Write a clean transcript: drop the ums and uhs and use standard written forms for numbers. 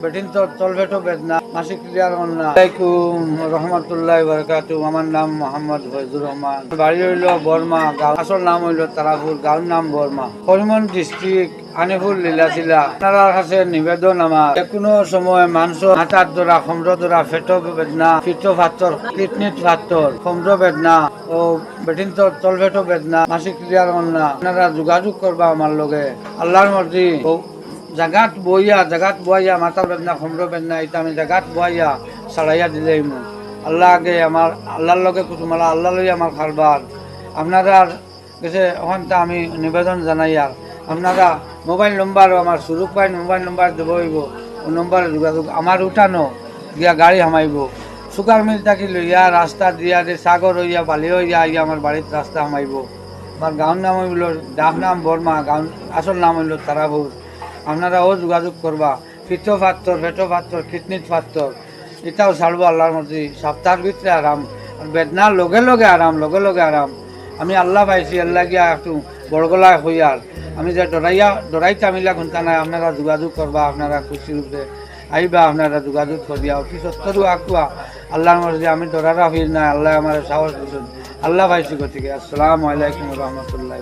বেটিন তো তলভেটো বেদনা মাসিক ক্রিয়ার অন্যা আলাইকুম রহমতুল্লাহ বারাকাতু। আমার নাম মোহাম্মদ ফয়জুর রহমান, বাড়ি হইল বর্মা, গাঁও আসল নাম হইল তারাপুর, গাঁওর নাম বর্মা, করিমগঞ্জ ডিস্ট্রিক্ট, আনিপুর লীলাশিলা। আপনার কাছে নিবেদন আমার, যে কোনো সময় মাংস হাতার দ্বারা খম্র দ্বারা ফেটো বেদনা, পিঠ ফাত্তর, কিডনির ফাত্তর, খম্র বেদনা ও বেটিন তো তলভেটো বেদনা মাসিক ক্রিয়ার অন্যা, আপনারা যোগাযোগ করবা আমার লগে। আল্লাহর মর্জি জাগাত বইয়া মাথার বেদনা খম্র বেদনা এটা আমি জাগাত বইয়া ছাড়াইয়া দিলেই মু আল্লাহ আগে আমার আল্লাহর লগে কুতুমালা আল্লাহ লই আমার খারবার। আপনারা কাছে ওখানটা আমি নিবেদন জানাই, আর আপনারা মোবাইল নম্বরও আমার সুরুক পাই মোবাইল নম্বর দেব হইব, ও নম্বরে যোগাযোগ আমার উঠানো গিয়া গাড়ি হামাইব। সুগার মিল থাকি লইয়া রাস্তা দিয়া যে সাগর হইয়া বালি হইয়া আইয়া আমার বাড়ির রাস্তা হামাইব। আমার গাঁর নাম হইল ডাক নাম বর্মা, গাঁও আসল নাম হইল তারাপুর। আপনারাও যোগাযোগ করবা। পিঠ ফাত্তর, পেটো ফাত্তর, কিডনির ফাত্তর এটাও ছাড়বো আল্লাহর মর্জি। সপ্তাহের ভিতরে আরাম, আর বেদনার লগে লগে আরাম। আমি আল্লাহ পাইছি, আল্লাহ গিয়া একটু বড়গলায় হইয়ার আমি যে ডরাইতে আমিলা ঘন্টা নাই। আপনারা যোগাযোগ করবা, আপনারা খুশি রূপে আইবা, আপনারা যোগাযোগ করিয়া অতি সত্তরও আকুয়া আল্লাহর মর্জি। আমি ডরার ফির নাই, আল্লাহ আমার সাহস দিচ্ছেন, আল্লাহ পাইছি। গতিকে আসসালামু আলাইকুম রহমতুল্লাহ।